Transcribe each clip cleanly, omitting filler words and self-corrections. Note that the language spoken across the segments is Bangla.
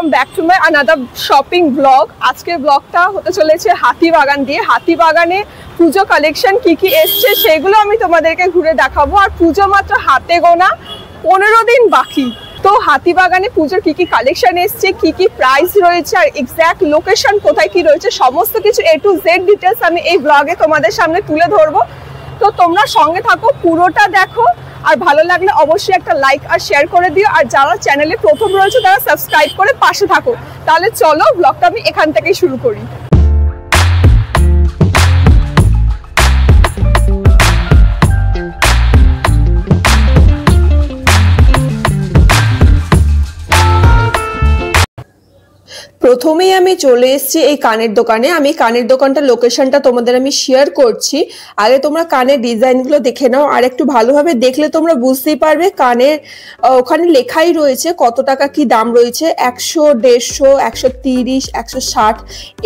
Welcome back to my another shopping blog. আজকের ব্লগটা হতে চলেছে হাতিবাগান দিয়ে। হাতিবাগানে পুজো কালেকশন কি কি এসছে সেগুলো আমি তোমাদেরকে ঘুরে দেখাবো। আর পুজো মাত্র হাতে গোনা 15 দিন বাকি। তো হাতিবাগানে পুজোর কি কি কালেকশন এসছে, কি কি প্রাইস রয়েছে, আর এক্স্যাক্ট লোকেশন কোথায় কি রয়েছে, সমস্ত কিছু A to Z ডিটেলস আমি এই ব্লগে তোমাদের সামনে তুলে ধরবো। তো তোমরা সঙ্গে থাকো, পুরোটা দেখো। আর ভালো লাগলে অবশ্যই একটা লাইক আর শেয়ার করে দিও। আর যারা চ্যানেলে প্রথম রয়েছে তারা সাবস্ক্রাইব করে পাশে থাকো। তাহলে চলো ব্লগটা আমি এখান থেকেই শুরু করি। প্রথমেই আমি চলে এসেছি এই কানের দোকানে। আমি কানের দোকানটার লোকেশনটা তোমাদের আমি শেয়ার করছি। আগে তোমরা কানের ডিজাইনগুলো দেখে নাও, আর একটু ভালোভাবে দেখলে তোমরা বুঝতেই পারবে কানের ওখানে লেখাই রয়েছে কত টাকা কি দাম রয়েছে। 100, 150, 130, 160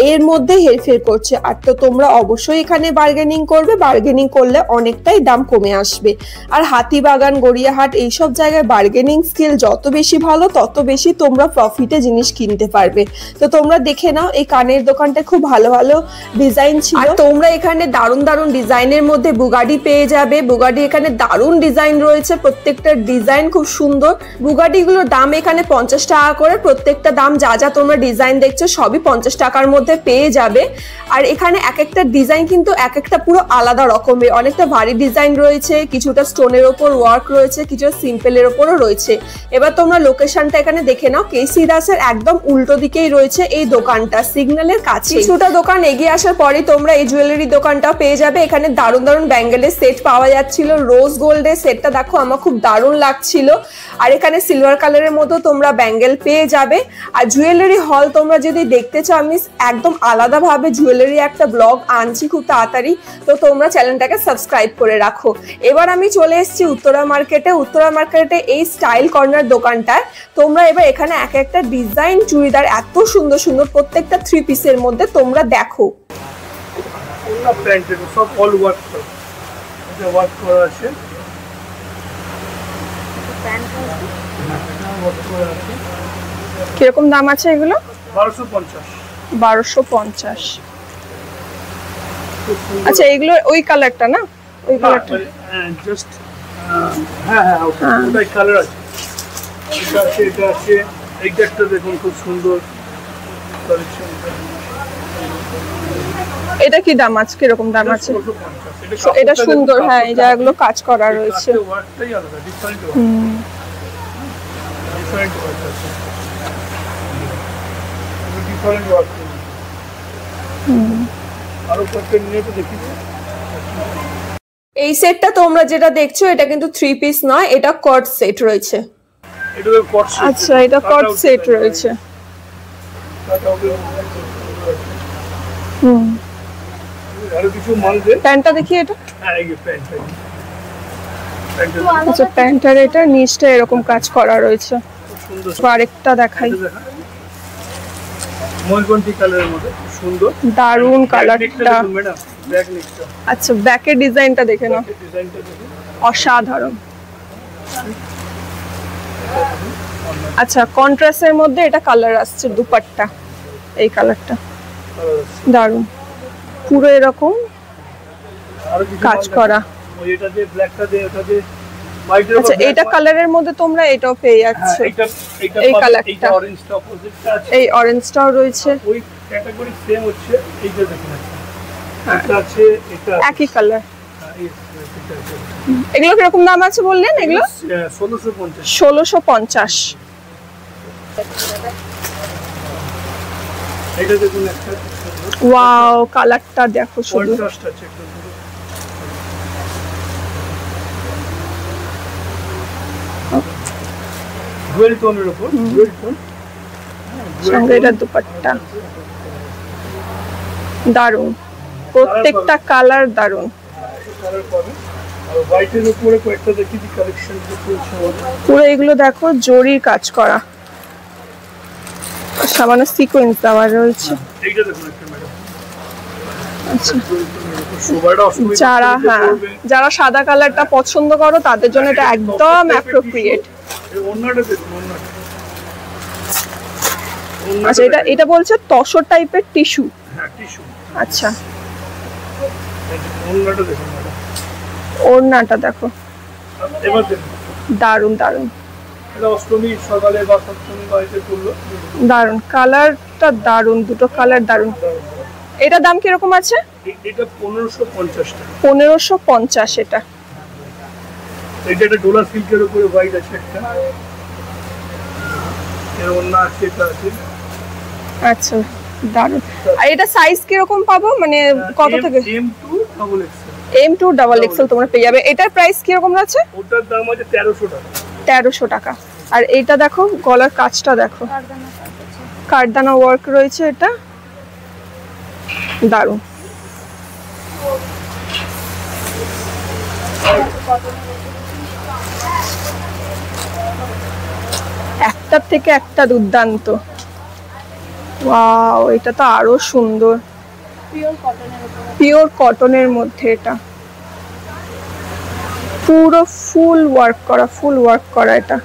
এর মধ্যে হেরফের করছে। আর তো তোমরা অবশ্যই এখানে বার্গেনিং করবে, বার্গেনিং করলে অনেকটাই দাম কমে আসবে। আর হাতিবাগান, গড়িয়াহাট এইসব জায়গায় বার্গেনিং স্কিল যত বেশি ভালো তত বেশি তোমরা প্রফিটে জিনিস কিনতে পারবে। তো তোমরা দেখে নাও এই কানের দোকানটা খুব ভালো ভালো ডিজাইন ছিল। আর তোমরা এখানে দারুণ দারুণ ডিজাইনের মধ্যে বুগাডি পেয়ে যাবে। বুগাডি এখানে দারুণ ডিজাইন রয়েছে, প্রত্যেকটা ডিজাইন খুব সুন্দর। বুগাডি গুলোর দাম এখানে 50 টাকা করে। প্রত্যেকটা দাম যা যা তোমরা ডিজাইন দেখছো সবই 50 টাকার মধ্যে পেয়ে যাবে। আর এখানে এক একটা ডিজাইন কিন্তু এক একটা পুরো আলাদা রকমের। অনেকটা ভারী ডিজাইন রয়েছে, কিছুটা স্টোনের ওপর ওয়ার্ক রয়েছে, কিছুটা সিম্পলের ওপরও রয়েছে। এবার তোমরা লোকেশনটা এখানে দেখে নাও। কেসি দাসের একদম উল্টো দিকেই রয়েছে এই দোকানটা, সিগন্যালের কাছে। কিছুটা দোকান এগিয়ে আসার পরে তোমরা এই জুয়েলারি দোকানটাও পেয়ে যাবে। এখানে দারুণ দারুণ ব্যাঙ্গেলের সেট পাওয়া যাচ্ছিল। রোজ গোল্ডের সেটটা দেখো আমার খুব দারুণ লাগছিল। আর এখানে সিলভার কালারের মতো তোমরা ব্যাঙ্গেল পেয়ে যাবে। আর জুয়েলারি হল তোমরা যদি দেখতে চাও, আমি একদম আলাদাভাবে জুয়েলারি একটা ব্লগ আনছি খুব তাড়াতাড়ি। তো তোমরা চ্যানেলটাকে সাবস্ক্রাইব করে রাখো। এবার আমি চলে এসেছি উত্তরা মার্কেটে। উত্তরা মার্কেটে এই স্টাইল কর্নার দোকানটায় তোমরা এবার এখানে এক একটা ডিজাইন চুড়িদার এত সুন্দর সুন্দর, প্রত্যেকটা 3 পিসের মধ্যে তোমরা দেখো। সব অল ওয়ার্ক করা আছে। কিরকম দাম আছে এগুলো? 1250। আচ্ছা এগুলো ওই কালারটা না? ওই কালারটা জাস্ট হ্যাঁ ওটাই কালার আছে। এটা আছে এইটা দেখুন খুব সুন্দর কালেকশন। এটা কি দাম আছে? কিরকম দাম আছে? এটা সুন্দর। হ্যাঁ এই জায়গাগুলো কাজ করা রয়েছে। ওয়ার্কটাই আলাদা, ডিফারেন্ট ওয়ার্ক। আরো কয়েকটা নিয়ে তো দেখি। এই সেটটা তোমরা যেটা দেখছো এটা কিন্তু 3 পিস নয়, এটা কট সেট রয়েছে। এটা কট সেট। আচ্ছা এটা কট সেট রয়েছে। আরো কিছু মাল দে। প্যান্টটা দেখি এটা। হ্যাঁ এই প্যান্ট। আচ্ছা প্যান্টের এটা নিচটা এরকম কাজ করা রয়েছে। সুন্দর। আরেকটা দেখাই। ময়ূরকণ্ঠী কালারের মধ্যে সুন্দর দারুন কালারটা। ম্যাডাম ব্যাক নেকটা। আচ্ছা ব্যাকের ডিজাইনটা দেখে নাও, ডিজাইনটা দেখুন অসাধারণ। আচ্ছা কন্ট্রাস্টের মধ্যে এটা কালার আসছে দুপাট্টা, এই কালারটা দারুন, পুরো এরকম কাজ করা। এটা যে ব্ল্যাকটা দে, এটা যে হোয়াইটের। আচ্ছা এটা কালারের মধ্যে তোমরা এটাও পেয়ে যাচ্ছে। এই কালারটা, অরেঞ্জটা অপোজিটটা আছে। এই অরেঞ্জটাও রয়েছে। ওই ক্যাটাগরি সেম হচ্ছে এইটা দেখুন। এটা আছে, এটা একই কালার। এগুলো কিরকম দাম আছে বললেন? এগুলো 1650। এটা দেখুন একটা। ওয়াও কালারটা দেখো শুধু। কন্ট্রাস্ট আছে একটু। ডুয়েল টোনের উপর, ডুয়েল টোন। সঙ্গে এটা দুপাট্টা দারুন, প্রত্যেকটা কালার দারুন। কালার পাবে। আর হোয়াইটের উপরে কয়েকটা দেখি দি কালেকশন চলছে। পুরো এগুলো দেখো জরির কাজ করা, সামান্য সিকোয়েন্স দেওয়া রয়েছে। এইটা দেখুন একটা ম্যাডাম। আচ্ছা যারা সাদা কালারটা পছন্দ করো তাদের জন্য এটা একদম অ্যাপ্রোপ্রিয়েট। আচ্ছা, এটা বলছে তসর টাইপের টিস্যু। হ্যাঁ, টিস্যু। আচ্ছা, ওড়নাটা দেখুন ম্যাডাম। ওড়নাটা দেখো, এবার দেখুন দারুন দারুন। এটা অষ্টমী সকালে বা সপ্তমী বাড়িতে করলো, দারুন কালারটা, দারুন, দুটো কালার দারুন। এটা দাম কিরকম আছে? এটা 1550 টাকা। 1550 এটা। এটা একটা ডোলা সিল্কের উপরে হোয়াইট আছে একটা, এর ওড়না আছে, এটা আছে। আচ্ছা, দারুন। আর এটা সাইজ কিরকম পাবো, মানে কত থেকে? M2 double XL. M2 double XL তোমরা পেয়ে যাবে। এটার প্রাইস কিরকম আছে? ওটার দাম আছে 1300 টাকা। 1300 টাকা। আর এইটা দেখো, গলার কাজটা দেখো, কারদানা ওয়ার্ক রয়েছে, এটা দারুন। একটার থেকে একটা দুর্দান্ত। ওয়াও, এটা তো আরো সুন্দর, পিওর কটনের মধ্যে। এটা পুরো ফুল ওয়ার্ক করা, এটা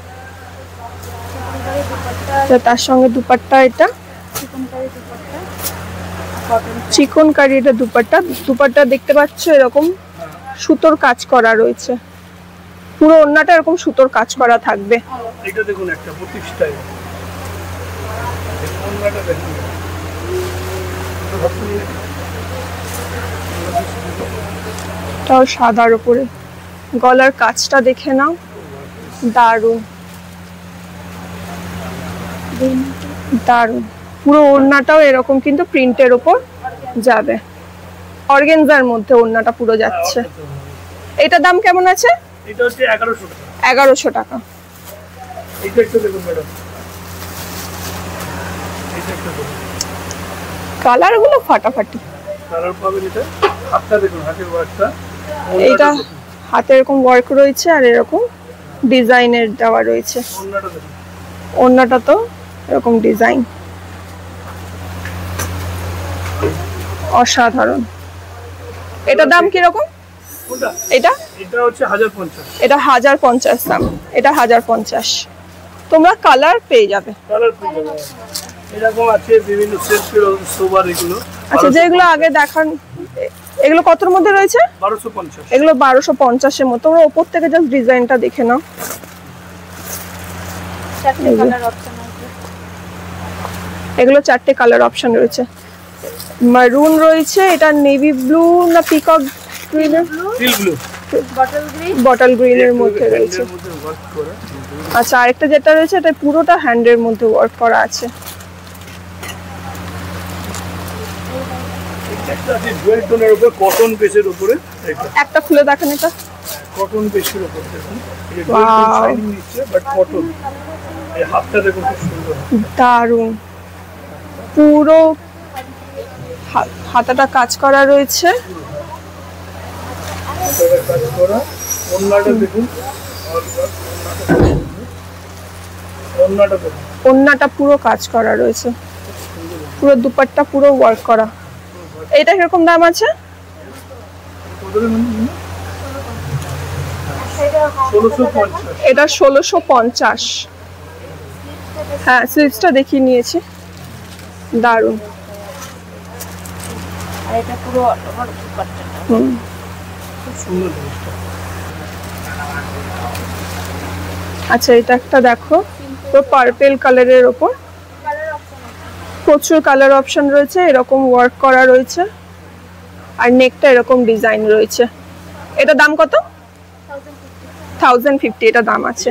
তার সঙ্গে দুপাট্টা, এটা চিকনকারি, এটা দুপাট্টা দেখতে পাচ্ছ, এরকম সুতোর কাজ করা রয়েছে। পুরো ওড়নাটা এরকম সুতোর কাজ করা থাকবে। এটা দেখুন একটা বুটিক স্টাইল, ওড়নাটা দেখুন, তাও সাদার উপরে। গলার কাজটা দেখে নাও, দারুন দারুন। পুরো ওড়নাটাও এরকম কিন্তু প্রিন্টের উপর যাবে, অর্গানজার মধ্যে ওড়নাটা পুরো যাচ্ছে। এটা দাম কেমন আছে? এটা হচ্ছে 1100 টাকা। 1100 টাকা। এটা একটু দেখুন ম্যাডাম, এটা একটু দেখুন, কালার গুলো ফাটাফাটি কালার পাবেন। এটা হাতটা দেখুন, হাতের ওয়ার্কটা, এটা হাতে এরকম ওয়ার্ক রয়েছে আর এরকম ডিজাইনের দেওয়া রয়েছে। ওড়নাটা দেখুন, ওড়নাটা তো এরকম ডিজাইন, অসাধারণ। এটা দাম কি রকম? এটা হচ্ছে 1050। এটা 1050 দাম, এটা 1050। তোমরা কালার পেয়ে যাবে, কালার পেয়ে যাবে। এরকম আছে বিভিন্ন সেলফের সোবার এগুলো। আচ্ছা, যেগুলো আগে দেখান, এগুলো কতর মধ্যে রয়েছে? 1250। এগুলো 1250 এর মতো। তোমরা উপর থেকে জাস্ট ডিজাইনটা দেখে নাও। এগুলো 4টে কালার অপশন রয়েছে। মারুন রয়েছে, এটা নেভি ব্লু না পিকক গ্রিন, বটল গ্রিনের মধ্যে রয়েছে। আচ্ছা, আরেকটা যেটা রয়েছে এটা পুরোটা হ্যান্ডের মধ্যে ওয়ার্ক করা আছে। একটা আছে ডুয়েল টোনের উপরে, কটন বেসের উপরে। একটা খুলে দেখেন, এটা কটন বেসের উপরে দেখুন, এই ডুয়েল টোন শাইনিং নিচ্ছে বাট কটন। এই হাতটা দেখুন খুব সুন্দর, দারুন। পুরো হাতাটা কাজ করা রয়েছে, কাজ করা। ওড়নাটা দেখুন, ওড়নাটা দেখুন, ওড়নাটা পুরো কাজ করা রয়েছে, পুরো দুপাট্টা পুরো ওয়ার্ক করা। এটা কিরকম দাম আছে? 1650। এটা 1650। হ্যাঁ, স্লিভসটা দেখিয়ে নিয়েছি, দারুন। আর এটা পুরো আমার দুপাট্টাটা খুব সুন্দর জিনিসটা। আচ্ছা, এটা একটা দেখো, পুরো পার্পল কালারের উপর প্রচুর কালার অপশন রয়েছে, এরকম ওয়ার্ক করা রয়েছে আর নেকটা এরকম ডিজাইন রয়েছে। এটা দাম কত? 1050 এটা দাম আছে।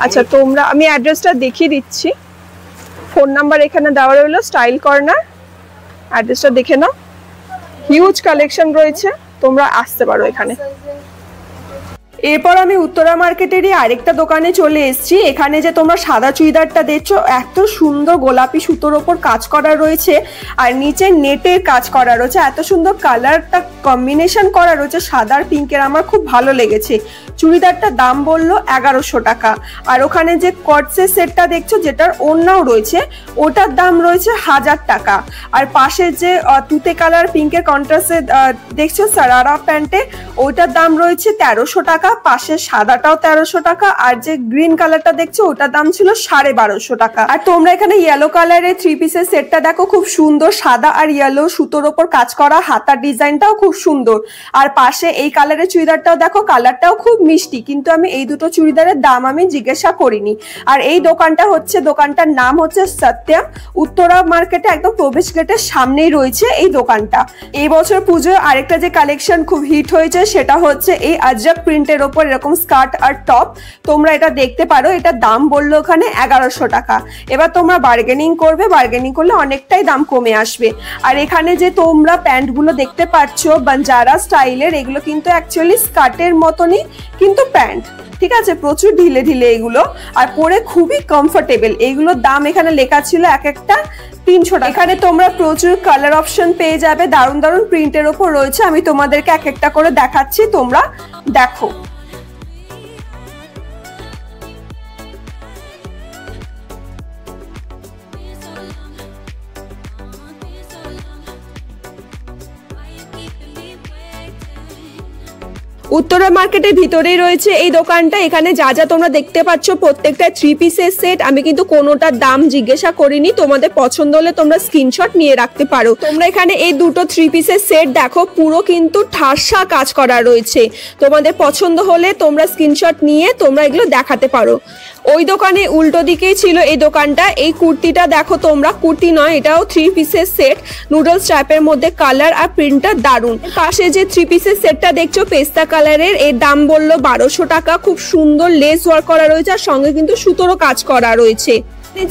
আচ্ছা, তোমরা, আমি অ্যাড্রেসটা দেখিয়ে দিচ্ছি, ফোন নাম্বার এখানে দেওয়া রইলো, স্টাইল কর্নার। অ্যাড্রেসটা দেখে নাও, হিউজ কালেকশন রয়েছে, তোমরা আসতে পারো এখানে। এরপর আমি উত্তরা মার্কেটেরই আরেকটা দোকানে চলে এসেছি। এখানে যে তোমরা সাদা চুড়িদারটা দেখছো, এত সুন্দর গোলাপি সুতোর ওপর কাজ করা রয়েছে আর নিচে নেটের কাজ করা রয়েছে, এত সুন্দর কালারটা কম্বিনেশন করা রয়েছে সাদা আর পিঙ্কের, আমার খুব ভালো লেগেছে। চুড়িদারটার দাম বললো 1100 টাকা। আর ওখানে যে কটসের সেটটা দেখছো, যেটার ওড়নাও রয়েছে, ওটার দাম রয়েছে 1000 টাকা। আর পাশে যে তুতে কালার পিঙ্কের কন্ট্রাস্টে দেখছো সারারা প্যান্টে, ওটার দাম রয়েছে 1300 টাকা। টাকা, পাশে সাদাটাও 1300 টাকা, আর যে গ্রিন কালারটা দেখছো ওটার দাম ছিল 1250 টাকা। আর তোমরা এখানে ইয়েলো কালারের 3 পিসের সেটটা দেখো, খুব সুন্দর, সাদা আর ইয়েলো সুতোর ওপর কাজ করা, হাতার ডিজাইনটাও খুব সুন্দর। আর পাশে এই কালারের চুড়িদারটাও দেখো, কালারটাও খুব মিষ্টি, কিন্তু আমি এই দুটো চুড়িদারের দাম আমি জিজ্ঞাসা করিনি। আর এই দোকানটার নাম হচ্ছে সত্যম, উত্তরা মার্কেটে একদম প্রবেশ গেটের সামনেই রয়েছে এই দোকানটা। এই বছর পুজোয় আরেকটা যে কালেকশন খুব হিট হয়েছে সেটা হচ্ছে এই আজরাক প্রিন্টের ওপর এরকম স্কার্ট আর টপ। তোমরা এটা দেখতে পারো, এটা দাম বললো ওখানে 1100 টাকা। এবার তোমরা বার্গেনিং করবে, বার্গেনিং করলে অনেকটাই দাম কমে আসবে। আর এখানে যে তোমরা প্যান্টগুলো দেখতে পাচ্ছ বাঞ্জারা স্টাইলের, এগুলো কিন্তু অ্যাকচুয়ালি স্কার্টের মতনই কিন্তু প্যান্ট, ঠিক আছে, প্রচুর ঢিলে ঢিলে এগুলো, আর পরে খুবই কমফোর্টেবল। এগুলোর দাম এখানে লেখা ছিল এক একটা 300 টাকা। এখানে তোমরা প্রচুর কালার অপশন পেয়ে যাবে, দারুণ দারুণ প্রিন্টের ওপর রয়েছে। আমি তোমাদেরকে এক একটা করে দেখাচ্ছি, তোমরা দেখো। উত্তরা মার্কেটের ভিতরেই রয়েছে এই দোকানটা। এখানে যা যা তোমরা দেখতে পাচ্ছ প্রত্যেকটা 3 পিসের সেট। আমি কিন্তু কোনোটার দাম জিজ্ঞাসা করিনি, তোমাদের পছন্দ হলে তোমরা স্ক্রিনশট নিয়ে রাখতে পারো। তোমরা এখানে এই দুটো 3 পিসের সেট দেখো, পুরো কিন্তু ঠাসা কাজ করা রয়েছে। তোমাদের পছন্দ হলে তোমরা স্ক্রিনশট নিয়ে তোমরা এগুলো দেখাতে পারো। ওই দোকানে উল্টো দিকেই ছিল এই দোকানটা। এই কুর্তিটা দেখো তোমরা, কুর্তি নয়, এটাও 3 পিসের সেট, নুডলস টাইপের মধ্যে, কালার আর প্রিন্টটা দারুণ। পাশে যে 3 পিসের সেটটা দেখছো পেস্তা কালারের, এর দাম বললো 1200 টাকা। খুব সুন্দর লেস ওয়ার্ক করা রয়েছে, আর সঙ্গে কিন্তু সুতোরও কাজ করা রয়েছে।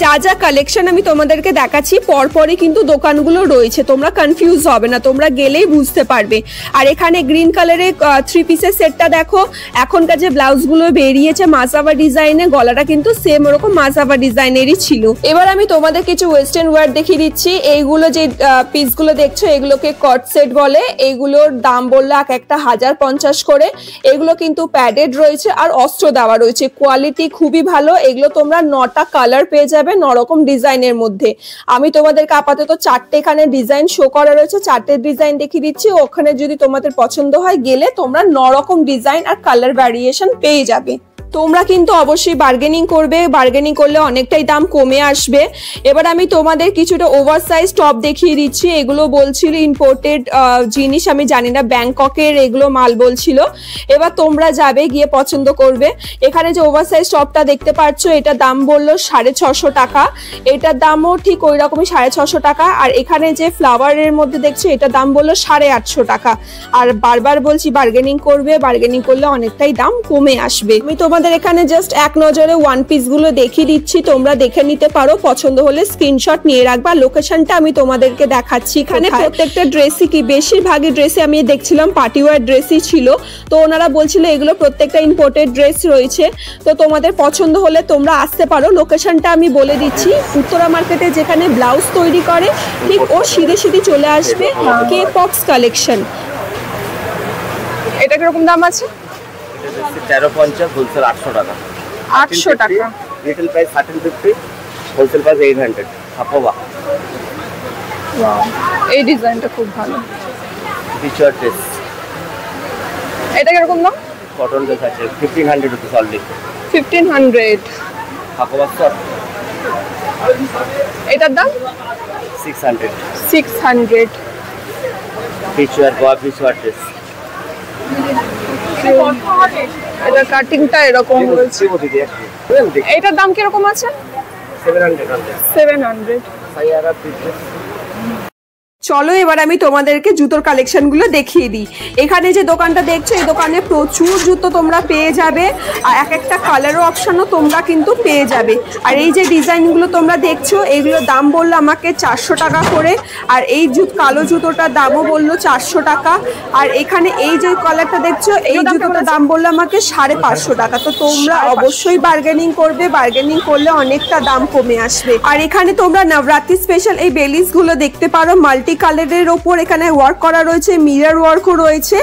যা যা কালেকশন আমি তোমাদেরকে দেখাচ্ছি পরপরই কিন্তু দোকানগুলো রয়েছে, তোমরা কনফিউজ হবে না, তোমরা গেলেই বুঝতে পারবে। আর এখানে গ্রিন কালারের 3 পিসের সেটটা দেখো, এখনকার যে ব্লাউজগুলো বেরিয়েছে মাসাবা ডিজাইনে, গলাটা কিন্তু সেম ওরকম মাসাবা ডিজাইনেরই ছিল। এবার আমি তোমাদের কিছু ওয়েস্টার্ন ওয়্যার দেখিয়ে দিচ্ছি। এইগুলো যে পিসগুলো দেখছো এগুলোকে কট সেট বলে। এইগুলোর দাম বললো এক একটা 1050 করে। এগুলো কিন্তু প্যাডেড রয়েছে আর অস্ত্র দেওয়া রয়েছে, কোয়ালিটি খুবই ভালো। এগুলো তোমরা 9টা কালার পেয়ে যাবে 9 রকম ডিজাইনের মধ্যে। আমি তোমাদেরকে আপাতত 4টে এখানে ডিজাইন শো করা রয়েছে, 4টে ডিজাইন দেখিয়ে দিচ্ছি। ওখানে যদি তোমাদের পছন্দ হয় গেলে তোমরা 9 রকম ডিজাইন আর কালার ভ্যারিয়েশন পেয়ে যাবে। তোমরা কিন্তু অবশ্যই বার্গেনিং করবে, বার্গেনিং করলে অনেকটাই দাম কমে আসবে। এবার আমি তোমাদের কিছুটা ওভার সাইজ টপ দেখিয়ে দিচ্ছি। এগুলো বলছিল ইম্পোর্টেড জিনিস, আমি জানি না, ব্যাংককের এগুলো মাল বলছিল। এবার তোমরা যাবে, গিয়ে পছন্দ করবে। এখানে যে ওভার সাইজ টপটা দেখতে পাচ্ছ, এটা দাম বললো 650 টাকা। এটার দামও ঠিক ওই রকমই 650 টাকা। আর এখানে যে ফ্লাওয়ারের মধ্যে দেখছো এটার দাম বললো 850 টাকা। আর বারবার বলছি বার্গেনিং করবে, বার্গেনিং করলে অনেকটাই দাম কমে আসবে। আমি তোমাদের এখানে জাস্ট এক নজরে ওয়ান পিস গুলো দেখিয়ে দিচ্ছি, তোমরা দেখে নিতে পারো, পছন্দ হলে স্ক্রিনশট নিয়ে রাখবা। লোকেশনটা আমি তোমাদেরকে দেখাচ্ছি। এখানে প্রত্যেকটা ড্রেসই কি বেশিরভাগই ড্রেসে আমি দেখছিলাম পার্টি ওয়্যার ড্রেসই ছিল। তো ওনারা বলছিল এগুলো প্রত্যেকটা ইম্পোর্টেড ড্রেস রয়েছে, তো তোমাদের পছন্দ হলে তোমরা আসতে পারো। লোকেশনটা আমি বলে দিচ্ছি, উত্তরা মার্কেটে যেখানে ব্লাউজ তৈরি করে ঠিক ও সিধে সিধে চলে আসবে কে পক্স কালেকশন। এটা কিরকম দাম আছে? 1350, হোলসেল 800 টাকা। 800 টাকা, রিটেল প্রাইস 1350, হোলসেল প্রাইস 800। হাফোবা, ওয়াও, এই ডিজাইনটা খুব ভালো। ফিচার ড্রেস, এটা কিরকম দাম? কটন ড্রেস আছে 1500 রুপিস অনলি। 1500। হাফোবা স্যার, এটার দাম 600। 600। ফিচার গোয়া ফিচার ড্রেস, এটা কাটিংটা এরকম রয়েছে। এটার দাম কিরকম আছে? 700। 700। সাইয়ারা ফিচার। চলো এবার আমি তোমাদেরকে জুতোর কালেকশন গুলো দেখিয়ে দিই। এখানে যে দোকানটা দেখছো এই দোকানে প্রচুর জুতো তোমরা পেয়ে যাবে, আর এক একটা কালারও অপশনও তোমরা কিন্তু পেয়ে যাবে। আর এই যে ডিজাইনগুলো তোমরা দেখছো এগুলোর দাম বললো আমাকে 400 টাকা করে। আর এই কালো জুতোটার দামও বললো 400 টাকা। আর এখানে এই যে কালারটা দেখছো এই জুতোটার দাম বললো আমাকে 550 টাকা। তো তোমরা অবশ্যই বার্গেনিং করবে, বার্গেনিং করলে অনেকটা দাম কমে আসবে। আর এখানে তোমরা নবরাত্রি স্পেশাল এই বেলিস গুলো দেখতে পারো, মাল্টি মাল্টি কালারের ওপর এখানে ওয়ার্ক করা রয়েছে, মিরর ওয়ার্কও রয়েছে,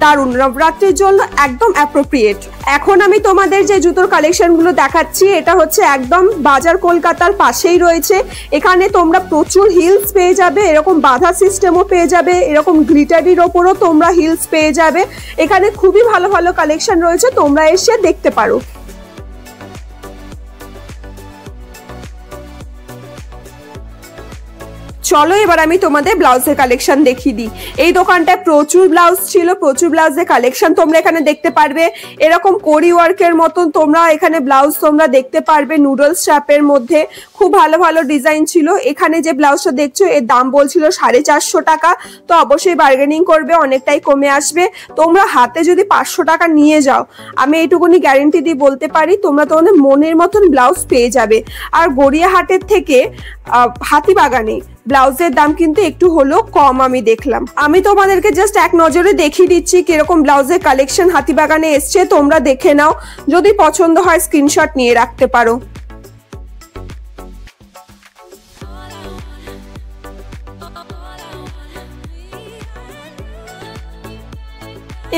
দারুণ, নবরাত্রির জন্য একদম অ্যাপ্রোপ্রিয়েট। এখন আমি তোমাদের যে জুতোর কালেকশনগুলো দেখাচ্ছি এটা হচ্ছে একদম বাজার কলকাতার পাশেই রয়েছে। এখানে তোমরা প্রচুর হিলস পেয়ে যাবে, এরকম বাধা সিস্টেমও পেয়ে যাবে, এরকম গ্লিটারির ওপরও তোমরা হিলস পেয়ে যাবে। এখানে খুবই ভালো ভালো কালেকশন রয়েছে, তোমরা এসে দেখতে পারো। চলো এবার আমি তোমাদের ব্লাউজের কালেকশন দেখিয়ে দিই। এই দোকানটায় প্রচুর ব্লাউজ ছিল, প্রচুর ব্লাউজের কালেকশন তোমরা এখানে দেখতে পারবে। এরকম কোরি ওয়ার্কের মতন তোমরা এখানে ব্লাউজ তোমরা দেখতে পারবে, নুডলস স্ট্র্যাপের মধ্যে খুব ভালো ভালো ডিজাইন ছিল। এখানে যে ব্লাউজটা দেখছো এর দাম বলছিল 450 টাকা, তো অবশ্যই বার্গেনিং করবে, অনেকটাই কমে আসবে। তোমরা হাতে যদি 500 টাকা নিয়ে যাও, আমি এইটুকুনি গ্যারেন্টি দিয়ে বলতে পারি তোমরা তোমাদের মনের মতন ব্লাউজ পেয়ে যাবে। আর গড়িয়াহাটের থেকে হাতিবাগানে ব্লাউজের দাম কিন্তু একটু হলেও কম আমি দেখলাম। আমি তোমাদেরকে জাস্ট এক নজরে দেখিয়ে দিচ্ছি কিরকম ব্লাউজের কালেকশন হাতিবাগানে এসছে, তোমরা দেখে নাও, যদি পছন্দ হয় স্ক্রিনশট নিয়ে রাখতে পারো।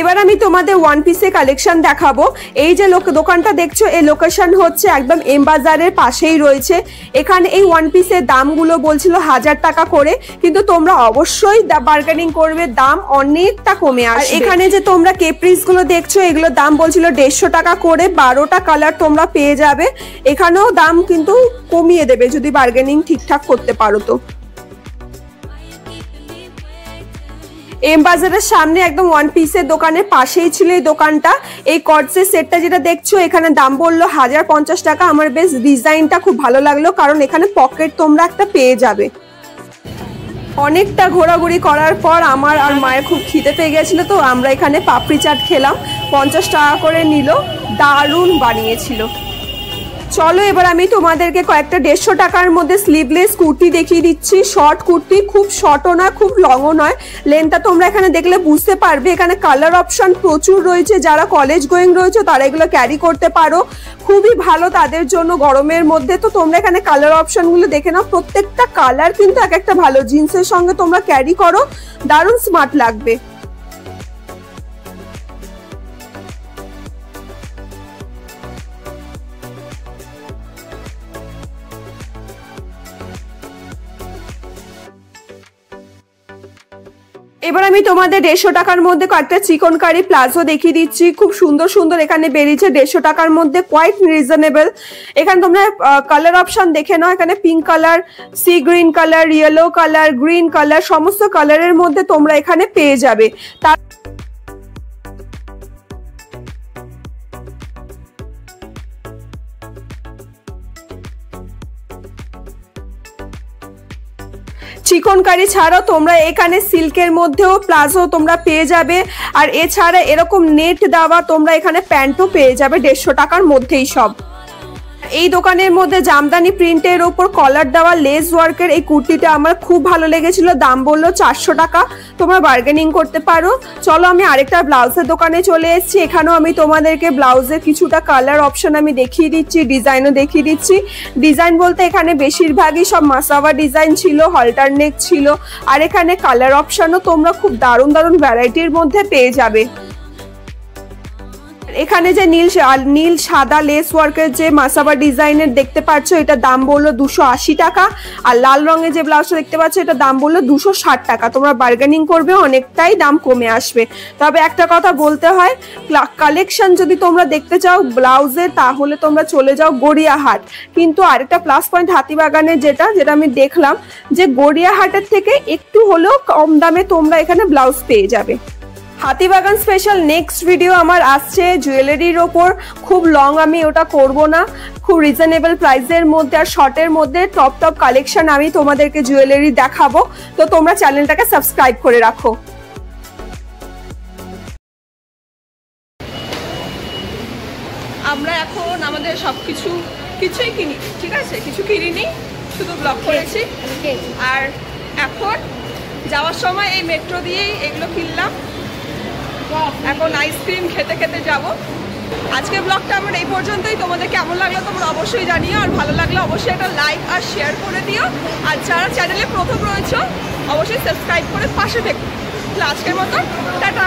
এবার আমি তোমাদের ওয়ান পিসের কালেকশন দেখাবো। এই যে দোকানটা দেখছো এই লোকেশন হচ্ছে একদম এম বাজারের পাশেই রয়েছে। এখানে এই ওয়ান পিসের দামগুলো বলছিল 1000 টাকা করে, কিন্তু তোমরা অবশ্যই বার্গেনিং করবে, দাম অনেকটা কমে আসবে। এখানে যে তোমরা কেপ্রিস গুলো দেখছো এগুলোর দাম বলছিল 150 টাকা করে, 12টা কালার তোমরা পেয়ে যাবে। এখানেও দাম কিন্তু কমিয়ে দেবে যদি বার্গেনিং ঠিকঠাক করতে পারো। তো এম বাজারের সামনে একদম ওয়ান পিসের দোকানের পাশেই ছিল এই দোকানটা। এই কর্ডসের সেটটা যেটা দেখছো এখানে দাম বললো 1050 টাকা। আমার বেশ ডিজাইনটা খুব ভালো লাগলো, কারণ এখানে পকেট তোমরা একটা পেয়ে যাবে। অনেকটা ঘোরাঘুরি করার পর আমার আর মায়ের খুব খিদে পেয়ে গেছিল, তো আমরা এখানে পাপড়ি চাট খেলাম, 50 টাকা করে নিল, দারুণ বানিয়েছিল। চলো এবার আমি তোমাদেরকে কয়েকটা 150 টাকার মধ্যে স্লিভলেস কুর্তি দেখিয়ে দিচ্ছি। শর্ট কুর্তি, খুব শর্টও নয় খুব লংও নয়, লেন্থটা তোমরা এখানে দেখলে বুঝতে পারবে। এখানে কালার অপশন প্রচুর রয়েছে, যারা কলেজ গোয়িং রয়েছে তারা এগুলো ক্যারি করতে পারো, খুবই ভালো তাদের জন্য গরমের মধ্যে। তো তোমরা এখানে কালার অপশনগুলো দেখে নাও, প্রত্যেকটা কালার কিন্তু এক একটা ভালো, জিন্সের সঙ্গে তোমরা ক্যারি করো, দারুণ স্মার্ট লাগবে। এবার আমি তোমাদের 150 টাকার মধ্যে কয়েকটা চিকনকারি প্লাজো দেখিয়ে দিচ্ছি। খুব সুন্দর সুন্দর এখানে বেরিয়েছে 150 টাকার মধ্যে, কোয়াইট রিজনেবল। এখানে তোমরা কালার অপশন দেখে নাও, এখানে pink colour, sea green colour, yellow colour, green colour, সমস্ত কালারের মধ্যে তোমরা এখানে পেয়ে যাবে। তার চিকনকারি ছাড়াও তোমরা এখানে সিল্কের মধ্যেও প্লাজো তোমরা পেয়ে যাবে, আর এছাড়া এরকম নেট দেওয়া তোমরা এখানে প্যান্টও পেয়ে যাবে 150 টাকার মধ্যেই সব। এই দোকানের মধ্যে জামদানি প্রিন্টের ওপর কলার দেওয়া লেস ওয়ার্কের এই কুর্তিটা আমার খুব ভালো লেগেছিল, দাম বললো 400 টাকা, তোমরা বার্গেনিং করতে পারো। চলো আমি আরেকটা ব্লাউজের দোকানে চলে এসেছি। এখানেও আমি তোমাদেরকে ব্লাউজের কিছুটা কালার অপশন আমি দেখিয়ে দিচ্ছি, ডিজাইনও দেখিয়ে দিচ্ছি। ডিজাইন বলতে এখানে বেশিরভাগই সব মাসাবা ডিজাইন ছিল, হলটার নেক ছিল, আর এখানে কালার অপশনও তোমরা খুব দারুণ দারুণ ভ্যারাইটির মধ্যে পেয়ে যাবে। এখানে যে নীল সাদা লেস ওয়ার্কের যে মাসাবা ডিজাইনের দেখতে পাচ্ছ, এটা দাম বললো 280 টাকা, আর লাল রঙের যে ব্লাউজটা দেখতে পাচ্ছ এটা দাম বললো 260 টাকা। তোমরা বার্গেনিং করবে, অনেকটাই দাম কমে আসবে। তবে একটা কথা বলতে হয়, কালেকশন যদি তোমরা দেখতে চাও ব্লাউজের, তাহলে তোমরা চলে যাও গড়িয়াহাট। কিন্তু আরেকটা প্লাস পয়েন্ট হাতিবাগানের যেটা আমি দেখলাম, যে গড়িয়াহাটের থেকে একটু হলেও কম দামে তোমরা এখানে ব্লাউজ পেয়ে যাবে। হাতিবাগান স্পেশাল নেক্সট ভিডিও আমার আসছে জুয়েলারির ওপর, খুব লং আমি ওটা করব না, খুব রিজনেবল প্রাইসের মধ্যে আর শর্টের মধ্যে টপ কালেকশন আমি তোমাদেরকে জুয়েলারি দেখাবো। তো তোমরা চ্যানেলটাকে সাবস্ক্রাইব করে রাখো। আমরা এখন আমাদের কিছুই কিনি, ঠিক আছে, কিছু কিনিনি, শুধু ব্লগ করেছি। আর এখন যাওয়ার সময় এই মেট্রো দিয়েই এগুলো কিনলাম, এখন আইসক্রিম খেতে খেতে যাব। আজকের ব্লগটা আমার এই পর্যন্তই। তোমাদের কেমন লাগলো তোমরা অবশ্যই জানিও, আর ভালো লাগলে অবশ্যই একটা লাইক আর শেয়ার করে দিও, আর যারা চ্যানেলে প্রথম রয়েছে অবশ্যই সাবস্ক্রাইব করে পাশে থেকো। আজকের মতো টাটা।